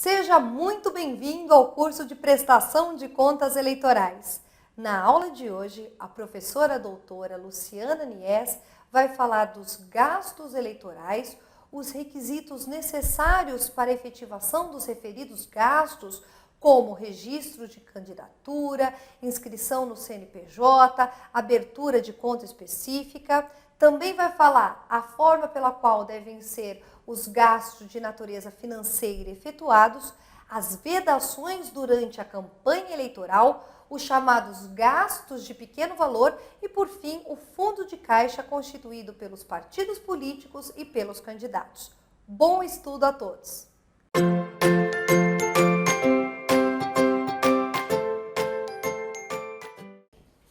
Seja muito bem-vindo ao curso de Prestação de Contas Eleitorais. Na aula de hoje, a professora doutora Luciana Nies vai falar dos gastos eleitorais, os requisitos necessários para a efetivação dos referidos gastos, como registro de candidatura, inscrição no CNPJ, abertura de conta específica. Também vai falar a forma pela qual devem ser os gastos de natureza financeira efetuados, as vedações durante a campanha eleitoral, os chamados gastos de pequeno valor e, por fim, o fundo de caixa constituído pelos partidos políticos e pelos candidatos. Bom estudo a todos!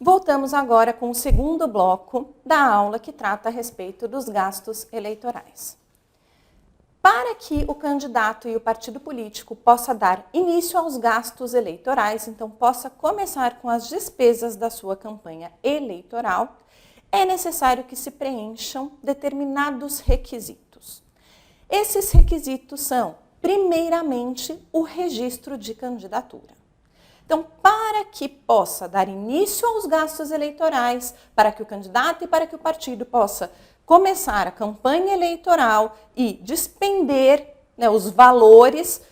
Voltamos agora com o segundo bloco da aula que trata a respeito dos gastos eleitorais. Para que o candidato e o partido político possa dar início aos gastos eleitorais, então possa começar com as despesas da sua campanha eleitoral, é necessário que se preencham determinados requisitos. Esses requisitos são, primeiramente, o registro de candidatura. Então, para que possa dar início aos gastos eleitorais, para que o candidato e para que o partido possa começar a campanha eleitoral e despender os valores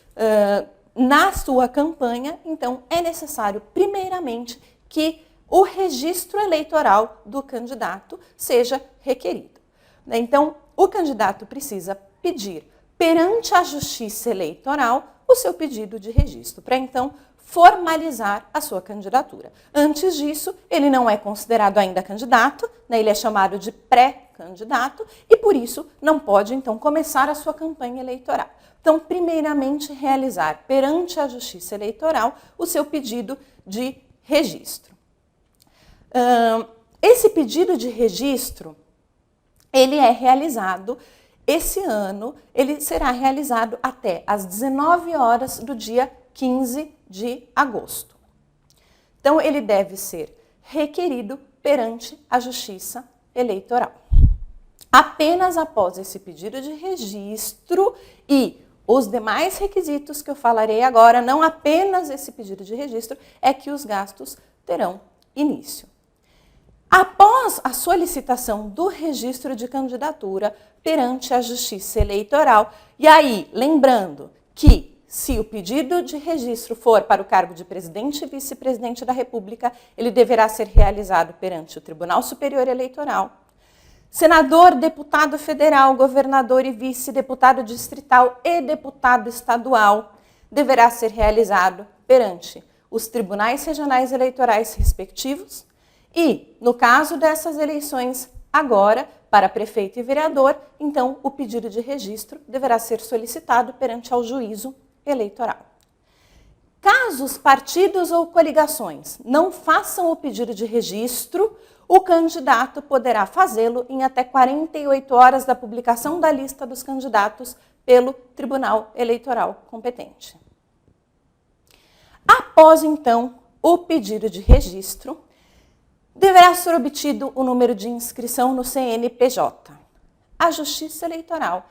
na sua campanha, então é necessário, primeiramente, que o registro eleitoral do candidato seja requerido. Então, o candidato precisa pedir perante a Justiça Eleitoral o seu pedido de registro, para então formalizar a sua candidatura. Antes disso, ele não é considerado ainda candidato, ele é chamado de pré-candidato e, por isso, não pode, então, começar a sua campanha eleitoral. Então, primeiramente, realizar perante a Justiça Eleitoral o seu pedido de registro. Esse pedido de registro, ele é realizado esse ano, ele será realizado até às 19 horas do dia 15 de agosto. Então, ele deve ser requerido perante a Justiça Eleitoral. Apenas após esse pedido de registro e os demais requisitos que eu falarei agora, não apenas esse pedido de registro, é que os gastos terão início. Após a solicitação do registro de candidatura perante a Justiça Eleitoral, e aí, lembrando que se o pedido de registro for para o cargo de presidente e vice-presidente da República, ele deverá ser realizado perante o Tribunal Superior Eleitoral. Senador, deputado federal, governador e vice-deputado distrital e deputado estadual deverá ser realizado perante os tribunais regionais eleitorais respectivos e, no caso dessas eleições agora, para prefeito e vereador, então o pedido de registro deverá ser solicitado perante ao juízo eleitoral. Caso os partidos ou coligações não façam o pedido de registro, o candidato poderá fazê-lo em até 48 horas da publicação da lista dos candidatos pelo Tribunal Eleitoral competente. Após, então, o pedido de registro, deverá ser obtido o número de inscrição no CNPJ. A Justiça Eleitoral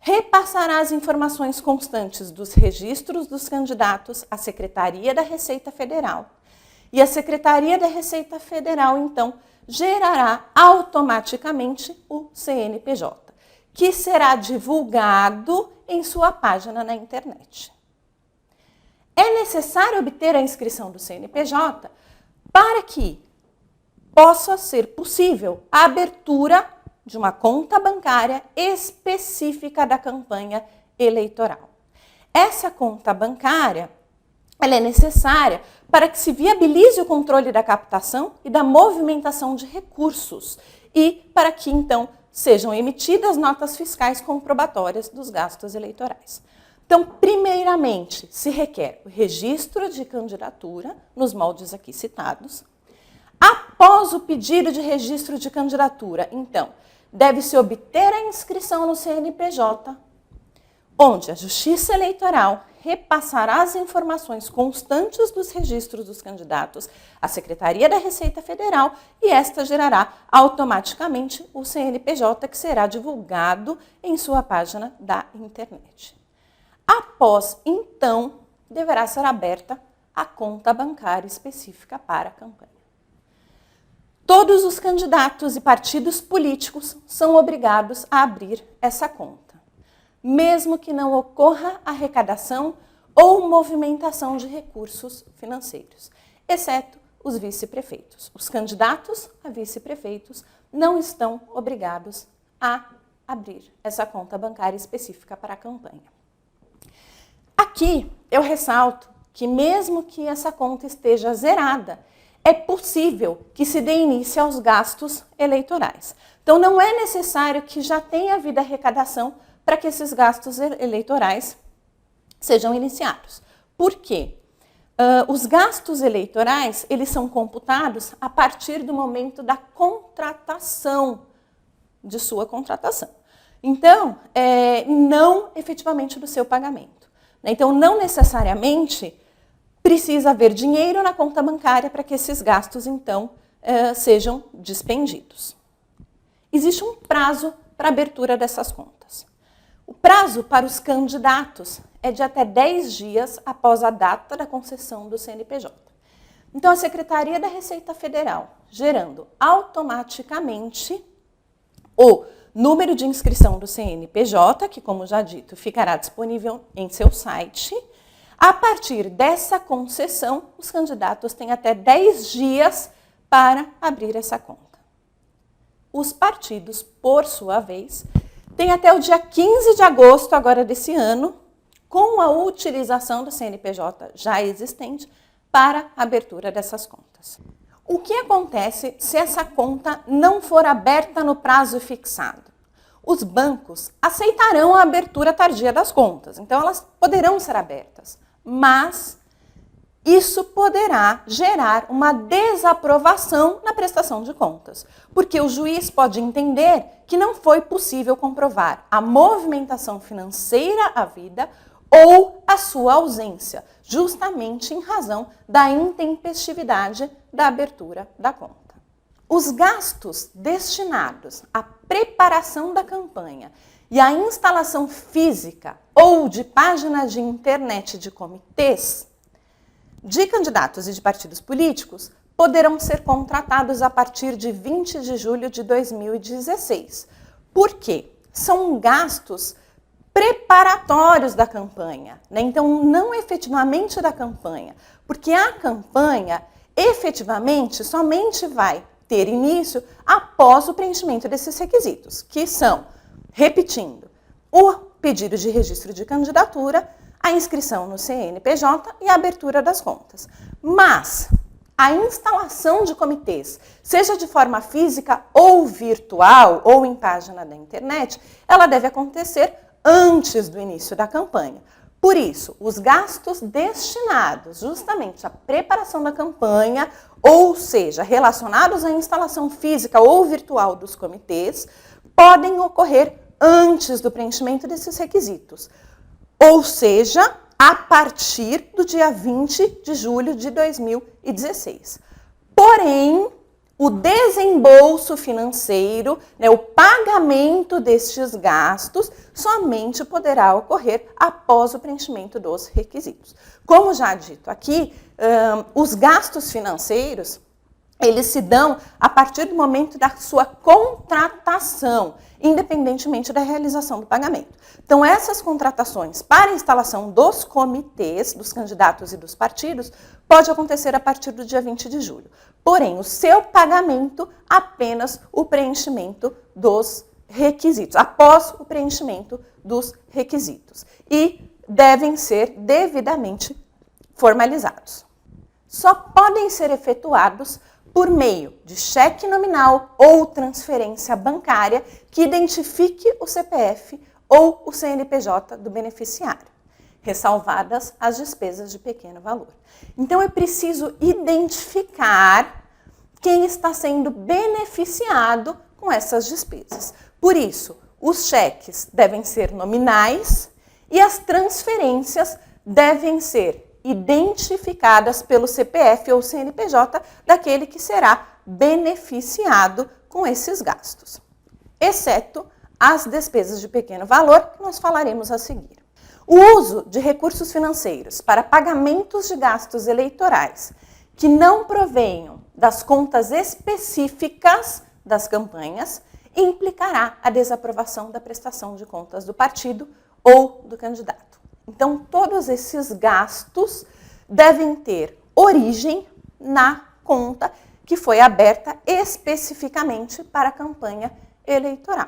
repassará as informações constantes dos registros dos candidatos à Secretaria da Receita Federal. E a Secretaria da Receita Federal, então, gerará automaticamente o CNPJ, que será divulgado em sua página na internet. É necessário obter a inscrição do CNPJ para que possa ser possível a abertura de uma conta bancária específica da campanha eleitoral. Essa conta bancária, ela é necessária para que se viabilize o controle da captação e da movimentação de recursos e para que, então, sejam emitidas notas fiscais comprobatórias dos gastos eleitorais. Então, primeiramente, se requer o registro de candidatura, nos moldes aqui citados. Após o pedido de registro de candidatura, então, deve-se obter a inscrição no CNPJ, onde a Justiça Eleitoral repassará as informações constantes dos registros dos candidatos à Secretaria da Receita Federal e esta gerará automaticamente o CNPJ, que será divulgado em sua página da internet. Após, então, deverá ser aberta a conta bancária específica para a campanha. Todos os candidatos e partidos políticos são obrigados a abrir essa conta, mesmo que não ocorra arrecadação ou movimentação de recursos financeiros, exceto os vice-prefeitos. Os candidatos a vice-prefeitos não estão obrigados a abrir essa conta bancária específica para a campanha. Aqui eu ressalto que mesmo que essa conta esteja zerada, é possível que se dê início aos gastos eleitorais. Então não é necessário que já tenha havido arrecadação para que esses gastos eleitorais sejam iniciados. Por quê? Os gastos eleitorais, eles são computados a partir do momento da contratação, de sua contratação. Então, não efetivamente do seu pagamento. Então, não necessariamente precisa haver dinheiro na conta bancária para que esses gastos, então, sejam dispendidos. Existe um prazo para a abertura dessas contas. O prazo para os candidatos é de até 10 dias após a data da concessão do CNPJ. Então, a Secretaria da Receita Federal, gerando automaticamente o número de inscrição do CNPJ, que, como já dito, ficará disponível em seu site. A partir dessa concessão, os candidatos têm até 10 dias para abrir essa conta. Os partidos, por sua vez, têm até o dia 15 de agosto agora desse ano, com a utilização do CNPJ já existente, para a abertura dessas contas. O que acontece se essa conta não for aberta no prazo fixado? Os bancos aceitarão a abertura tardia das contas, então elas poderão ser abertas, mas isso poderá gerar uma desaprovação na prestação de contas, porque o juiz pode entender que não foi possível comprovar a movimentação financeira havida ou a sua ausência, justamente em razão da intempestividade da abertura da conta. Os gastos destinados à preparação da campanha e à instalação física ou de páginas de internet de comitês de candidatos e de partidos políticos poderão ser contratados a partir de 20 de julho de 2016. Por quê? São gastos preparatórios da campanha, né? Então, não efetivamente da campanha, porque a campanha efetivamente somente vai ter início após o preenchimento desses requisitos, que são, repetindo, o pedido de registro de candidatura, a inscrição no CNPJ e a abertura das contas. Mas a instalação de comitês, seja de forma física ou virtual, ou em página da internet, ela deve acontecer antes do início da campanha. Por isso, os gastos destinados justamente à preparação da campanha, ou seja, relacionados à instalação física ou virtual dos comitês, podem ocorrer antes do preenchimento desses requisitos, ou seja, a partir do dia 20 de julho de 2016. Porém, o desembolso financeiro, né, o pagamento destes gastos, somente poderá ocorrer após o preenchimento dos requisitos. Como já dito aqui, os gastos financeiros, eles se dão a partir do momento da sua contratação, independentemente da realização do pagamento. Então, essas contratações para a instalação dos comitês, dos candidatos e dos partidos, pode acontecer a partir do dia 20 de julho. Porém, o seu pagamento, apenas o preenchimento dos requisitos, após o preenchimento dos requisitos. E devem ser devidamente formalizados. Só podem ser efetuados por meio de cheque nominal ou transferência bancária que identifique o CPF ou o CNPJ do beneficiário, ressalvadas as despesas de pequeno valor. Então, é preciso identificar quem está sendo beneficiado com essas despesas. Por isso, os cheques devem ser nominais e as transferências devem ser identificadas pelo CPF ou CNPJ daquele que será beneficiado com esses gastos, exceto as despesas de pequeno valor, que nós falaremos a seguir. O uso de recursos financeiros para pagamentos de gastos eleitorais que não provenham das contas específicas das campanhas implicará a desaprovação da prestação de contas do partido ou do candidato. Então, todos esses gastos devem ter origem na conta que foi aberta especificamente para a campanha eleitoral.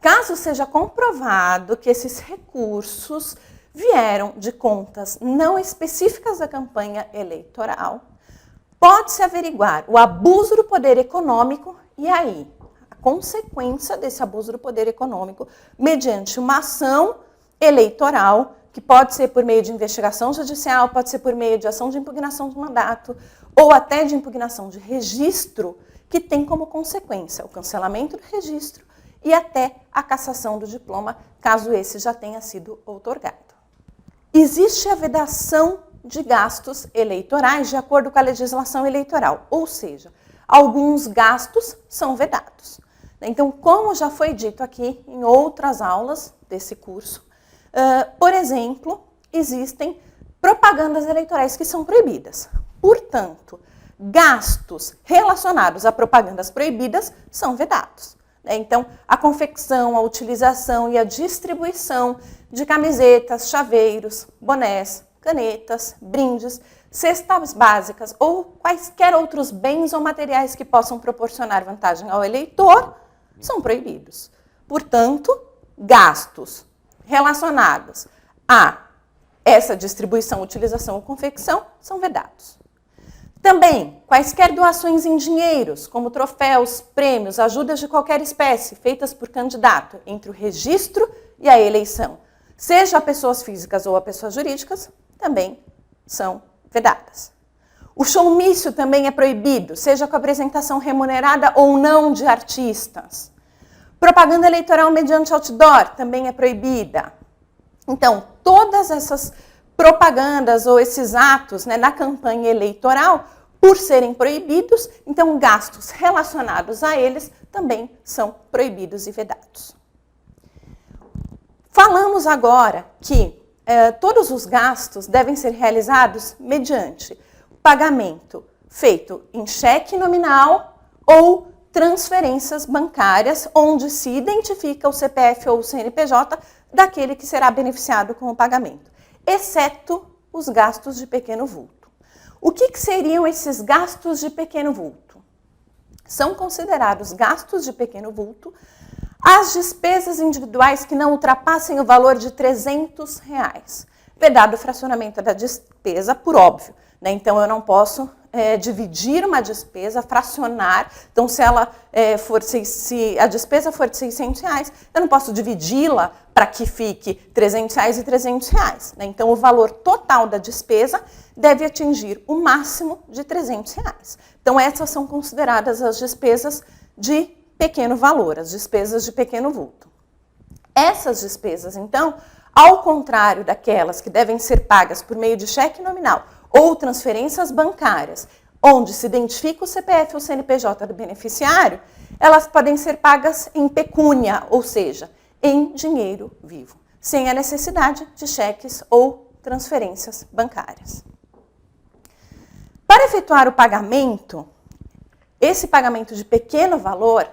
Caso seja comprovado que esses recursos vieram de contas não específicas da campanha eleitoral, pode-se averiguar o abuso do poder econômico e aí a consequência desse abuso do poder econômico mediante uma ação eleitoral que pode ser por meio de investigação judicial, pode ser por meio de ação de impugnação de mandato ou até de impugnação de registro, que tem como consequência o cancelamento do registro e até a cassação do diploma, caso esse já tenha sido outorgado. Existe a vedação de gastos eleitorais de acordo com a legislação eleitoral, ou seja, alguns gastos são vedados. Então, como já foi dito aqui em outras aulas desse curso, por exemplo, existem propagandas eleitorais que são proibidas. Portanto, gastos relacionados a propagandas proibidas são vedados. Então, a confecção, a utilização e a distribuição de camisetas, chaveiros, bonés, canetas, brindes, cestas básicas ou quaisquer outros bens ou materiais que possam proporcionar vantagem ao eleitor são proibidos. Portanto, gastos relacionados a essa distribuição, utilização ou confecção são vedados. Também, quaisquer doações em dinheiros, como troféus, prêmios, ajudas de qualquer espécie, feitas por candidato entre o registro e a eleição, seja a pessoas físicas ou a pessoas jurídicas, também são vedadas. O showmício também é proibido, seja com apresentação remunerada ou não de artistas. Propaganda eleitoral mediante outdoor também é proibida. Então, todas essas propagandas ou esses atos, né, na campanha eleitoral, por serem proibidos, então gastos relacionados a eles também são proibidos e vedados. Falamos agora que todos os gastos devem ser realizados mediante pagamento feito em cheque nominal ou transferências bancárias, onde se identifica o CPF ou o CNPJ daquele que será beneficiado com o pagamento, exceto os gastos de pequeno vulto. O que seriam esses gastos de pequeno vulto? São considerados gastos de pequeno vulto as despesas individuais que não ultrapassem o valor de R$300, vedado o fracionamento da despesa, por óbvio, né? Então, eu não posso dividir uma despesa, fracionar. Então, se a despesa for de R$600, eu não posso dividi-la para que fique R$300 e R$300. Né? Então, o valor total da despesa deve atingir o máximo de R$300. Então, essas são consideradas as despesas de pequeno valor, as despesas de pequeno vulto. Essas despesas, então, ao contrário daquelas que devem ser pagas por meio de cheque nominal ou transferências bancárias, onde se identifica o CPF ou o CNPJ do beneficiário, elas podem ser pagas em pecúnia, ou seja, em dinheiro vivo, sem a necessidade de cheques ou transferências bancárias. Para efetuar o pagamento, esse pagamento de pequeno valor,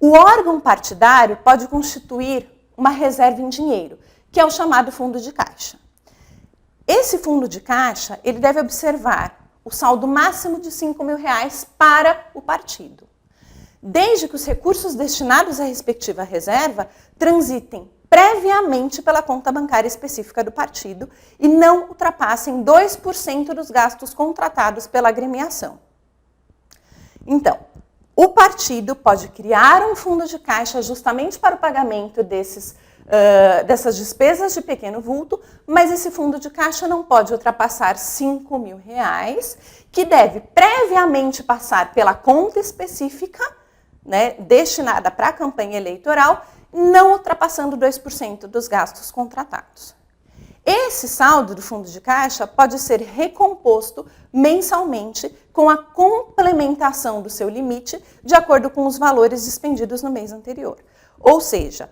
o órgão partidário pode constituir uma reserva em dinheiro, que é o chamado fundo de caixa. Esse fundo de caixa, ele deve observar o saldo máximo de R$5.000 para o partido, desde que os recursos destinados à respectiva reserva transitem previamente pela conta bancária específica do partido e não ultrapassem 2% dos gastos contratados pela agremiação. Então, o partido pode criar um fundo de caixa justamente para o pagamento dessas despesas de pequeno vulto, mas esse fundo de caixa não pode ultrapassar R$5.000, que deve previamente passar pela conta específica, né, destinada para a campanha eleitoral, não ultrapassando 2% dos gastos contratados. Esse saldo do fundo de caixa pode ser recomposto mensalmente com a complementação do seu limite de acordo com os valores expendidos no mês anterior. Ou seja,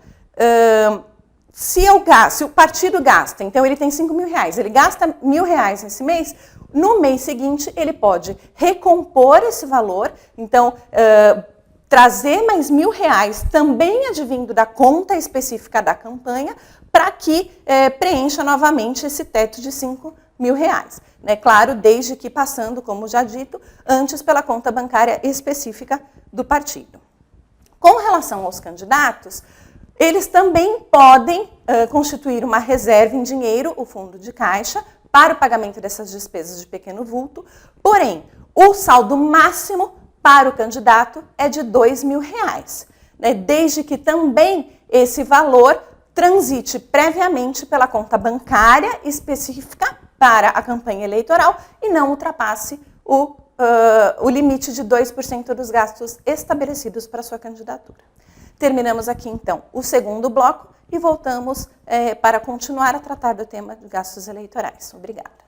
se o partido gasta, então ele tem R$5.000, ele gasta R$1.000 nesse mês, no mês seguinte ele pode recompor esse valor, então trazer mais R$1.000 também advindo da conta específica da campanha, para que preencha novamente esse teto de R$5.000. Né? Claro, desde que passando, como já dito, antes pela conta bancária específica do partido. Com relação aos candidatos, eles também podem constituir uma reserva em dinheiro, o fundo de caixa, para o pagamento dessas despesas de pequeno vulto, porém, o saldo máximo para o candidato é de R$2.000, né? Desde que também esse valor transite previamente pela conta bancária específica para a campanha eleitoral e não ultrapasse o limite de 2% dos gastos estabelecidos para a sua candidatura. Terminamos aqui, então, o segundo bloco e voltamos para continuar a tratar do tema de gastos eleitorais. Obrigada.